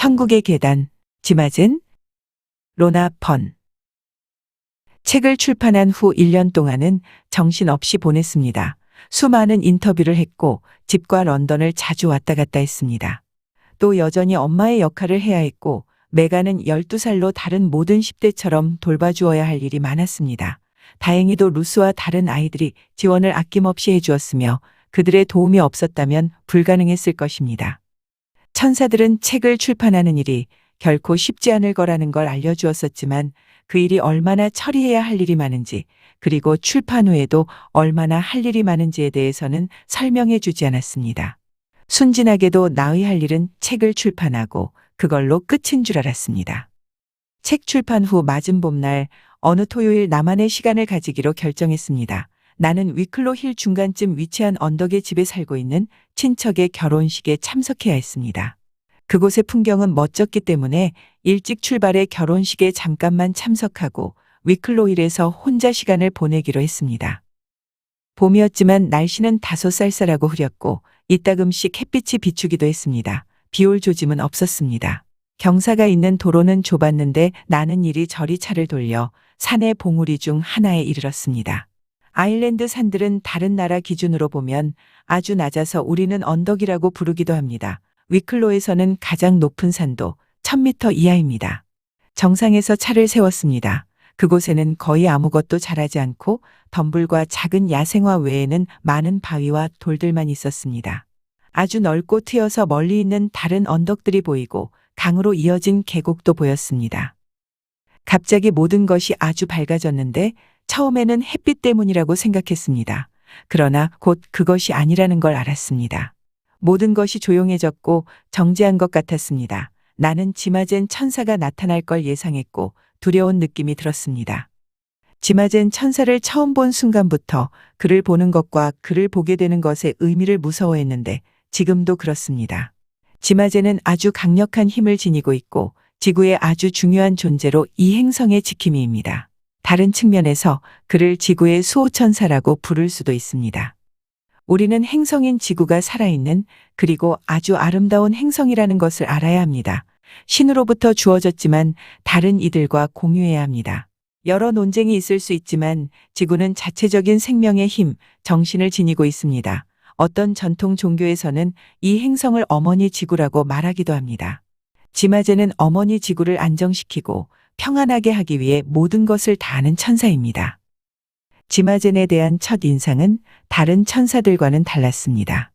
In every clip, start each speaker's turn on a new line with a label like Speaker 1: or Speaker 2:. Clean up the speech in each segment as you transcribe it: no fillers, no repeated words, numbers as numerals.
Speaker 1: 천국의 계단, 지마젠, 로나 번. 책을 출판한 후 1년 동안은 정신없이 보냈습니다. 수많은 인터뷰를 했고 집과 런던을 자주 왔다 갔다 했습니다. 또 여전히 엄마의 역할을 해야 했고 메간은 12살로 다른 모든 10대처럼 돌봐주어야 할 일이 많았습니다. 다행히도 루스와 다른 아이들이 지원을 아낌없이 해주었으며 그들의 도움이 없었다면 불가능했을 것입니다. 천사들은 책을 출판하는 일이 결코 쉽지 않을 거라는 걸 알려주었었지만 그 일이 얼마나 처리해야 할 일이 많은지 그리고 출판 후에도 얼마나 할 일이 많은지에 대해서는 설명해 주지 않았습니다. 순진하게도 나의 할 일은 책을 출판하고 그걸로 끝인 줄 알았습니다. 책 출판 후 맞은 봄날 어느 토요일 나만의 시간을 가지기로 결정했습니다. 나는 위클로 힐 중간쯤 위치한 언덕의 집에 살고 있는 친척의 결혼식에 참석해야 했습니다. 그곳의 풍경은 멋졌기 때문에 일찍 출발해 결혼식에 잠깐만 참석하고 위클로 힐에서 혼자 시간을 보내기로 했습니다. 봄이었지만 날씨는 다소 쌀쌀하고 흐렸고 이따금씩 햇빛이 비추기도 했습니다. 비올 조짐은 없었습니다. 경사가 있는 도로는 좁았는데 나는 이리저리 차를 돌려 산의 봉우리 중 하나에 이르렀습니다. 아일랜드 산들은 다른 나라 기준으로 보면 아주 낮아서 우리는 언덕이라고 부르기도 합니다. 위클로에서는 가장 높은 산도 1000m 이하입니다. 정상에서 차를 세웠습니다. 그곳에는 거의 아무것도 자라지 않고 덤불과 작은 야생화 외에는 많은 바위와 돌들만 있었습니다. 아주 넓고 트여서 멀리 있는 다른 언덕들이 보이고 강으로 이어진 계곡도 보였습니다. 갑자기 모든 것이 아주 밝아졌는데 처음에는 햇빛 때문이라고 생각했습니다. 그러나 곧 그것이 아니라는 걸 알았습니다. 모든 것이 조용해졌고 정지한 것 같았습니다. 나는 지마젠 천사가 나타날 걸 예상했고 두려운 느낌이 들었습니다. 지마젠 천사를 처음 본 순간부터 그를 보는 것과 그를 보게 되는 것의 의미를 무서워했는데 지금도 그렇습니다. 지마젠은 아주 강력한 힘을 지니고 있고 지구의 아주 중요한 존재로 이 행성의 지킴이입니다. 다른 측면에서 그를 지구의 수호천사라고 부를 수도 있습니다. 우리는 행성인 지구가 살아있는 그리고 아주 아름다운 행성이라는 것을 알아야 합니다. 신으로부터 주어졌지만 다른 이들과 공유해야 합니다. 여러 논쟁이 있을 수 있지만 지구는 자체적인 생명의 힘, 정신을 지니고 있습니다. 어떤 전통 종교에서는 이 행성을 어머니 지구라고 말하기도 합니다. 지마제는 어머니 지구를 안정시키고 평안하게 하기 위해 모든 것을 다하는 천사입니다. 지마젠에 대한 첫 인상은 다른 천사들과는 달랐습니다.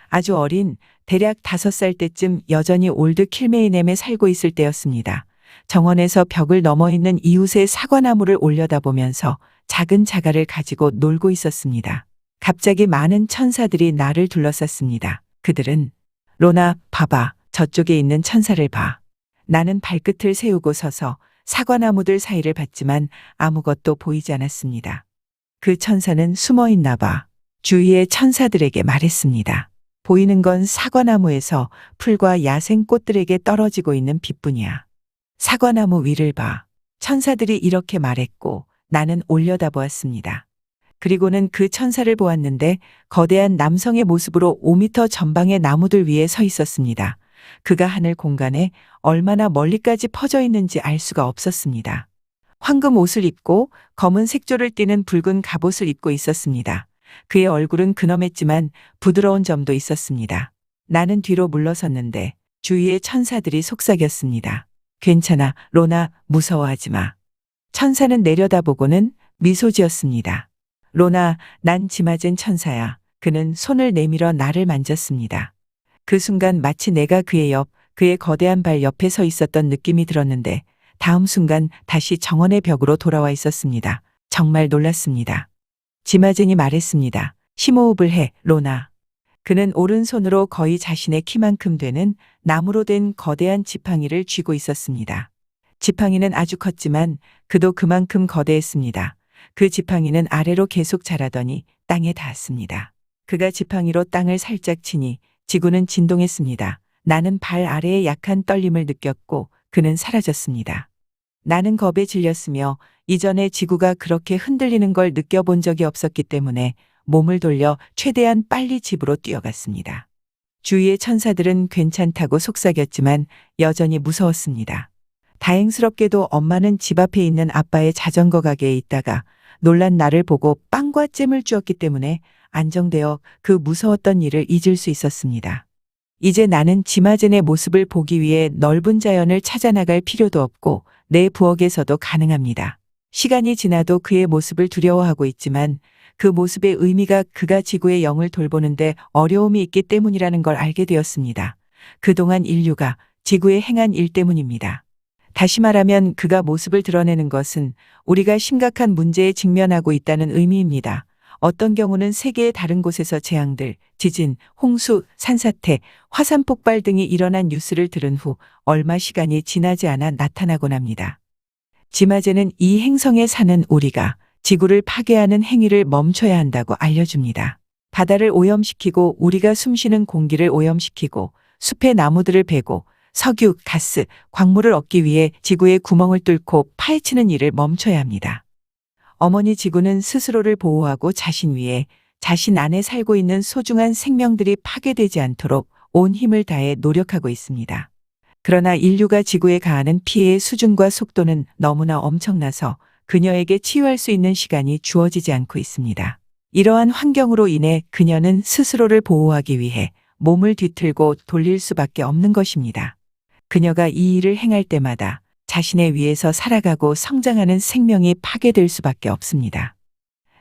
Speaker 1: 아주 어린 대략 5살 때쯤 여전히 올드 킬메이넴에 살고 있을 때였습니다. 정원에서 벽을 넘어 있는 이웃의 사과나무를 올려다보면서 작은 자갈을 가지고 놀고 있었습니다. 갑자기 많은 천사들이 나를 둘러쌌습니다. 그들은 로나, 봐봐. 저쪽에 있는 천사를 봐. 나는 발끝을 세우고 서서 사과나무들 사이를 봤지만 아무것도 보이지 않았습니다. 그 천사는 숨어 있나 봐. 주위의 천사들에게 말했습니다. 보이는 건 사과나무에서 풀과 야생 꽃들에게 떨어지고 있는 빛뿐이야. 사과나무 위를 봐. 천사들이 이렇게 말했고 나는 올려다보았습니다. 그리고는 그 천사를 보았는데 거대한 남성의 모습으로 5m 전방의 나무들 위에 서 있었습니다. 그가 하늘 공간에 얼마나 멀리까지 퍼져 있는지 알 수가 없었습니다. 황금 옷을 입고 검은 색조를 띠는 붉은 갑옷을 입고 있었습니다. 그의 얼굴은 근엄했지만 부드러운 점도 있었습니다. 나는 뒤로 물러섰는데 주위의 천사들이 속삭였습니다. 괜찮아, 로나, 무서워하지 마. 천사는 내려다보고는 미소 지었습니다. 로나, 난 지마젠 천사야. 그는 손을 내밀어 나를 만졌습니다. 그 순간 마치 내가 그의 거대한 발 옆에 서 있었던 느낌이 들었는데 다음 순간 다시 정원의 벽으로 돌아와 있었습니다. 정말 놀랐습니다. 지마젠이 말했습니다. 심호흡을 해, 로나. 그는 오른손으로 거의 자신의 키만큼 되는 나무로 된 거대한 지팡이를 쥐고 있었습니다. 지팡이는 아주 컸지만 그도 그만큼 거대했습니다. 그 지팡이는 아래로 계속 자라더니 땅에 닿았습니다. 그가 지팡이로 땅을 살짝 치니 지구는 진동했습니다. 나는 발 아래에 약한 떨림을 느꼈고 그는 사라졌습니다. 나는 겁에 질렸으며 이전에 지구가 그렇게 흔들리는 걸 느껴본 적이 없었기 때문에 몸을 돌려 최대한 빨리 집으로 뛰어갔습니다. 주위의 천사들은 괜찮다고 속삭였지만 여전히 무서웠습니다. 다행스럽게도 엄마는 집 앞에 있는 아빠의 자전거 가게에 있다가 놀란 나를 보고 빵과 잼을 주었기 때문에 안정되어 그 무서웠던 일을 잊을 수 있었습니다. 이제 나는 지마젠의 모습을 보기 위해 넓은 자연을 찾아 나갈 필요도 없고 내 부엌에서도 가능합니다. 시간이 지나도 그의 모습을 두려워하고 있지만 그 모습의 의미가 그가 지구의 영을 돌보는데 어려움이 있기 때문이라는 걸 알게 되었습니다. 그동안 인류가 지구에 행한 일 때문입니다. 다시 말하면 그가 모습을 드러내는 것은 우리가 심각한 문제에 직면하고 있다는 의미입니다. 어떤 경우는 세계의 다른 곳에서 재앙들, 지진, 홍수, 산사태, 화산 폭발 등이 일어난 뉴스를 들은 후 얼마 시간이 지나지 않아 나타나곤 합니다. 지마제는 이 행성에 사는 우리가 지구를 파괴하는 행위를 멈춰야 한다고 알려줍니다. 바다를 오염시키고 우리가 숨쉬는 공기를 오염시키고 숲의 나무들을 베고 석유, 가스, 광물을 얻기 위해 지구에 구멍을 뚫고 파헤치는 일을 멈춰야 합니다. 어머니 지구는 스스로를 보호하고 자신 위에 자신 안에 살고 있는 소중한 생명들이 파괴되지 않도록 온 힘을 다해 노력하고 있습니다. 그러나 인류가 지구에 가하는 피해의 수준과 속도는 너무나 엄청나서 그녀에게 치유할 수 있는 시간이 주어지지 않고 있습니다. 이러한 환경으로 인해 그녀는 스스로를 보호하기 위해 몸을 뒤틀고 돌릴 수밖에 없는 것입니다. 그녀가 이 일을 행할 때마다 자신의 위에서 살아가고 성장하는 생명이 파괴될 수밖에 없습니다.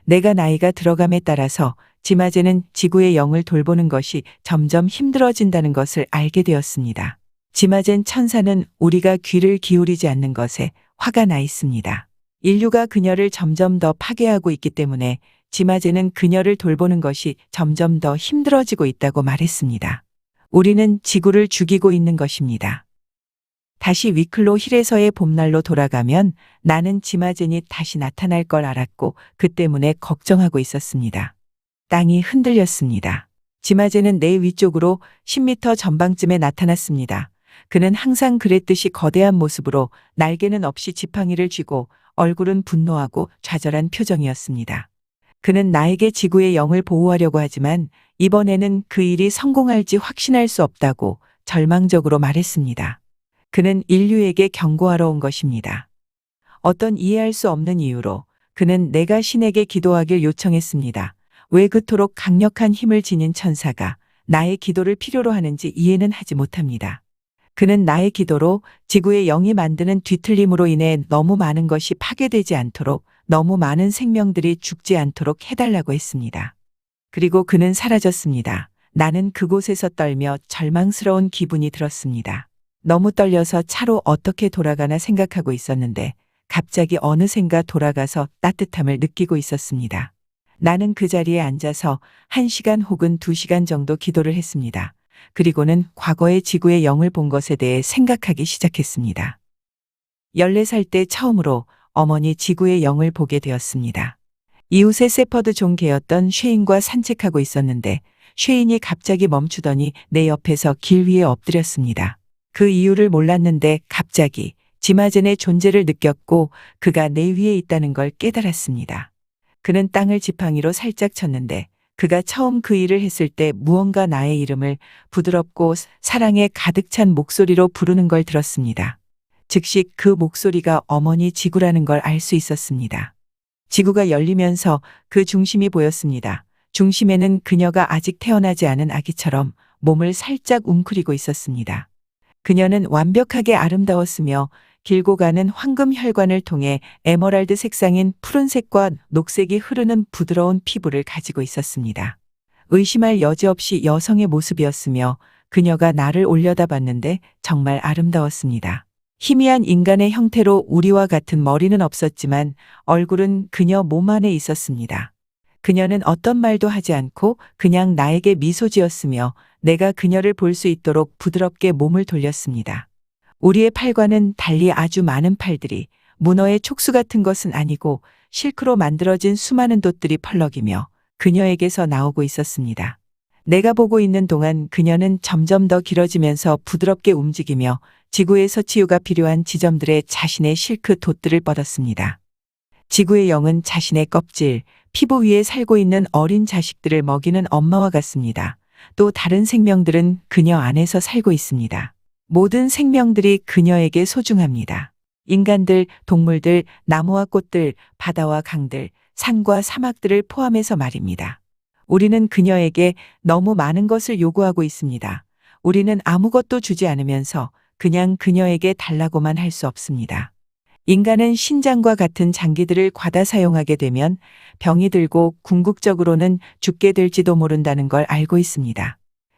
Speaker 1: 내가 나이가 들어감에 따라서 지마제는 지구의 영을 돌보는 것이 점점 힘들어진다는 것을 알게 되었습니다. 지마젠 천사는 우리가 귀를 기울이지 않는 것에 화가 나 있습니다. 인류가 그녀를 점점 더 파괴하고 있기 때문에 지마제는 그녀를 돌보는 것이 점점 더 힘들어지고 있다고 말했습니다. 우리는 지구를 죽이고 있는 것입니다. 다시 위클로 힐에서의 봄날로 돌아가면 나는 지마젠이 다시 나타날 걸 알았고 그 때문에 걱정하고 있었습니다. 땅이 흔들렸습니다. 지마젠은 내 위쪽으로 10m 전방쯤에 나타났습니다. 그는 항상 그랬듯이 거대한 모습으로 날개는 없이 지팡이를 쥐고 얼굴은 분노하고 좌절한 표정이었습니다. 그는 나에게 지구의 영을 보호하려고 하지만 이번에는 그 일이 성공할지 확신할 수 없다고 절망적으로 말했습니다. 그는 인류에게 경고하러 온 것입니다. 어떤 이해할 수 없는 이유로 그는 내가 신에게 기도하길 요청했습니다. 왜 그토록 강력한 힘을 지닌 천사가 나의 기도를 필요로 하는지 이해는 하지 못합니다. 그는 나의 기도로 지구의 영이 만드는 뒤틀림으로 인해 너무 많은 것이 파괴되지 않도록 너무 많은 생명들이 죽지 않도록 해달라고 했습니다. 그리고 그는 사라졌습니다. 나는 그곳에서 떨며 절망스러운 기분이 들었습니다. 너무 떨려서 차로 어떻게 돌아가나 생각하고 있었는데 갑자기 어느샌가 돌아가서 따뜻함을 느끼고 있었습니다. 나는 그 자리에 앉아서 1시간 혹은 2시간 정도 기도를 했습니다. 그리고는 과거의 지구의 영을 본 것에 대해 생각하기 시작했습니다. 14살 때 처음으로 어머니 지구의 영을 보게 되었습니다. 이웃의 세퍼드 종 개였던 쉐인과 산책하고 있었는데 쉐인이 갑자기 멈추더니 내 옆에서 길 위에 엎드렸습니다. 그 이유를 몰랐는데 갑자기 지마젠의 존재를 느꼈고 그가 내 위에 있다는 걸 깨달았습니다. 그는 땅을 지팡이로 살짝 쳤는데 그가 처음 그 일을 했을 때 무언가 나의 이름을 부드럽고 사랑에 가득 찬 목소리로 부르는 걸 들었습니다. 즉시 그 목소리가 어머니 지구라는 걸 알 수 있었습니다. 지구가 열리면서 그 중심이 보였습니다. 중심에는 그녀가 아직 태어나지 않은 아기처럼 몸을 살짝 웅크리고 있었습니다. 그녀는 완벽하게 아름다웠으며 길고 가는 황금 혈관을 통해 에메랄드 색상인 푸른색과 녹색이 흐르는 부드러운 피부를 가지고 있었습니다. 의심할 여지 없이 여성의 모습이었으며 그녀가 나를 올려다봤는데 정말 아름다웠습니다. 희미한 인간의 형태로 우리와 같은 머리는 없었지만 얼굴은 그녀 몸 안에 있었습니다. 그녀는 어떤 말도 하지 않고 그냥 나에게 미소 지었으며 내가 그녀를 볼 수 있도록 부드럽게 몸을 돌렸습니다. 우리의 팔과는 달리 아주 많은 팔들이 문어의 촉수 같은 것은 아니고 실크로 만들어진 수많은 돛들이 펄럭이며 그녀에게서 나오고 있었습니다. 내가 보고 있는 동안 그녀는 점점 더 길어지면서 부드럽게 움직이며 지구에서 치유가 필요한 지점들에 자신의 실크 돛들을 뻗었습니다. 지구의 영은 자신의 껍질, 피부 위에 살고 있는 어린 자식들을 먹이는 엄마와 같습니다. 또 다른 생명들은 그녀 안에서 살고 있습니다. 모든 생명들이 그녀에게 소중합니다. 인간들, 동물들, 나무와 꽃들, 바다와 강들, 산과 사막들을 포함해서 말입니다. 우리는 그녀에게 너무 많은 것을 요구하고 있습니다. 우리는 아무것도 주지 않으면서 그냥 그녀에게 달라고만 할 수 없습니다. 인간은 신장과 같은 장기들을 과다 사용하게 되면 병이 들고 궁극적으로는 죽게 될지도 모른다는 걸 알고 있습니다.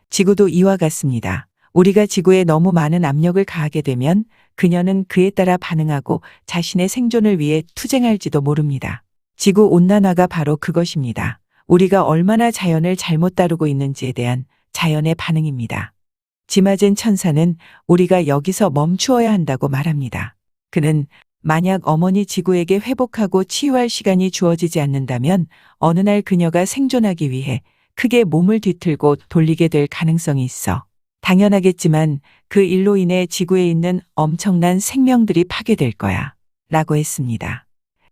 Speaker 1: 지구도 이와 같습니다. 우리가 지구에 너무 많은 압력을 가하게 되면 그녀는 그에 따라 반응하고 자신의 생존을 위해 투쟁할지도 모릅니다. 지구 온난화가 바로 그것입니다. 우리가 얼마나 자연을 잘못 다루고 있는지에 대한 자연의 반응입니다. 지마젠 천사는 우리가 여기서 멈추어야 한다고 말합니다. 그는 만약 어머니 지구에게 회복하고 치유할 시간이 주어지지 않는다면 어느 날 그녀가 생존하기 위해 크게 몸을 뒤틀고 돌리게 될 가능성이 있어. 당연하겠지만 그 일로 인해 지구에 있는 엄청난 생명들이 파괴될 거야. 라고 했습니다.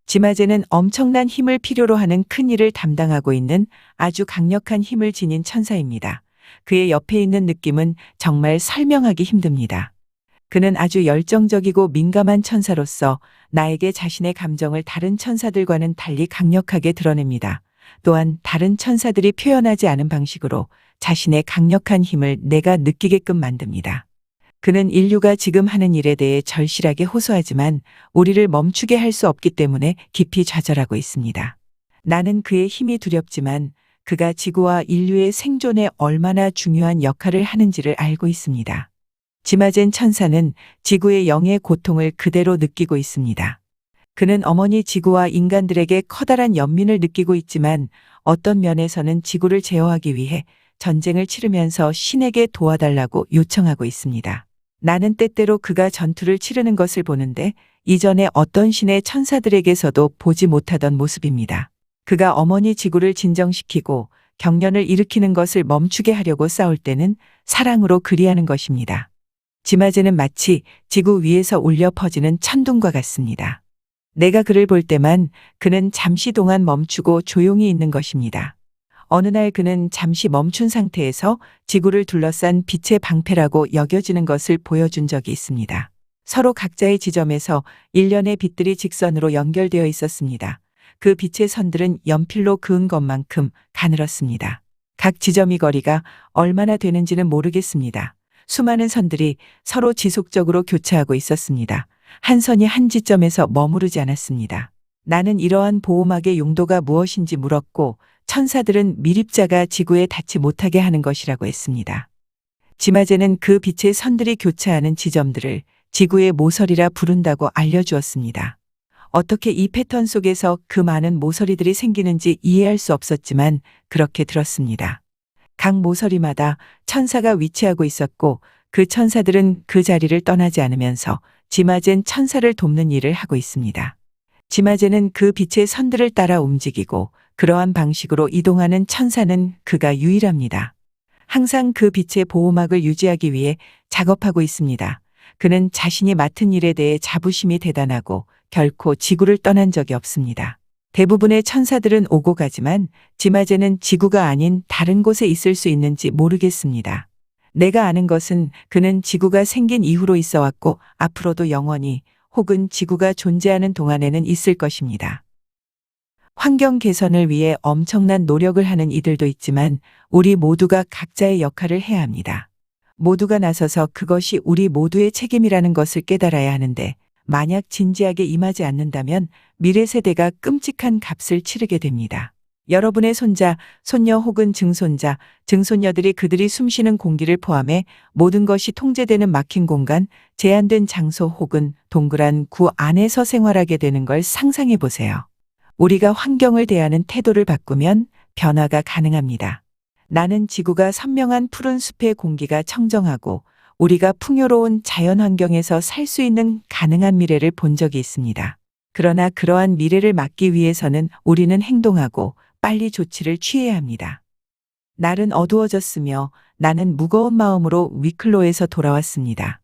Speaker 1: 지마제는 엄청난 힘을 필요로 하는 큰 일을 담당하고 있는 아주 강력한 힘을 지닌 천사입니다. 그의 옆에 있는 느낌은 정말 설명하기 힘듭니다. 그는 아주 열정적이고 민감한 천사로서 나에게 자신의 감정을 다른 천사들과는 달리 강력하게 드러냅니다. 또한 다른 천사들이 표현하지 않은 방식으로 자신의 강력한 힘을 내가 느끼게끔 만듭니다. 그는 인류가 지금 하는 일에 대해 절실하게 호소하지만 우리를 멈추게 할 수 없기 때문에 깊이 좌절하고 있습니다. 나는 그의 힘이 두렵지만 그가 지구와 인류의 생존에 얼마나 중요한 역할을 하는지를 알고 있습니다. 지마젠 천사는 지구의 영의 고통을 그대로 느끼고 있습니다. 그는 어머니 지구와 인간들에게 커다란 연민을 느끼고 있지만 어떤 면에서는 지구를 제어하기 위해 전쟁을 치르면서 신에게 도와달라고 요청하고 있습니다. 나는 때때로 그가 전투를 치르는 것을 보는데 이전에 어떤 신의 천사들에게서도 보지 못하던 모습입니다. 그가 어머니 지구를 진정시키고 경련을 일으키는 것을 멈추게 하려고 싸울 때는 사랑으로 그리하는 것입니다. 지마제는 마치 지구 위에서 울려 퍼지는 천둥과 같습니다. 내가 그를 볼 때만 그는 잠시 동안 멈추고 조용히 있는 것입니다. 어느 날 그는 잠시 멈춘 상태에서 지구를 둘러싼 빛의 방패라고 여겨지는 것을 보여준 적이 있습니다. 서로 각자의 지점에서 일련의 빛들이 직선으로 연결되어 있었습니다. 그 빛의 선들은 연필로 그은 것만큼 가늘었습니다. 각 지점의 거리가 얼마나 되는지는 모르겠습니다. 수많은 선들이 서로 지속적으로 교차하고 있었습니다. 한 선이 한 지점에서 머무르지 않았습니다. 나는 이러한 보호막의 용도가 무엇인지 물었고 천사들은 미립자가 지구에 닿지 못하게 하는 것이라고 했습니다. 지마제는 그 빛의 선들이 교차하는 지점들을 지구의 모서리라 부른다고 알려주었습니다. 어떻게 이 패턴 속에서 그 많은 모서리들이 생기는지 이해할 수 없었지만 그렇게 들었습니다. 각 모서리마다 천사가 위치하고 있었고 그 천사들은 그 자리를 떠나지 않으면서 지마젠 천사를 돕는 일을 하고 있습니다. 지마제는 그 빛의 선들을 따라 움직이고 그러한 방식으로 이동하는 천사는 그가 유일합니다. 항상 그 빛의 보호막을 유지하기 위해 작업하고 있습니다. 그는 자신이 맡은 일에 대해 자부심이 대단하고 결코 지구를 떠난 적이 없습니다. 대부분의 천사들은 오고 가지만 지마제는 지구가 아닌 다른 곳에 있을 수 있는지 모르겠습니다. 내가 아는 것은 그는 지구가 생긴 이후로 있어 왔고 앞으로도 영원히 혹은 지구가 존재하는 동안에는 있을 것입니다. 환경 개선을 위해 엄청난 노력을 하는 이들도 있지만 우리 모두가 각자의 역할을 해야 합니다. 모두가 나서서 그것이 우리 모두의 책임이라는 것을 깨달아야 하는데 만약 진지하게 임하지 않는다면 미래 세대가 끔찍한 값을 치르게 됩니다. 여러분의 손자, 손녀 혹은 증손자, 증손녀들이 그들이 숨쉬는 공기를 포함해 모든 것이 통제되는 막힌 공간, 제한된 장소 혹은 동그란 구 안에서 생활하게 되는 걸 상상해 보세요. 우리가 환경을 대하는 태도를 바꾸면 변화가 가능합니다. 나는 지구가 선명한 푸른 숲의 공기가 청정하고 우리가 풍요로운 자연 환경에서 살 수 있는 가능한 미래를 본 적이 있습니다. 그러나 그러한 미래를 막기 위해서는 우리는 행동하고 빨리 조치를 취해야 합니다. 날은 어두워졌으며 나는 무거운 마음으로 위클로에서 돌아왔습니다.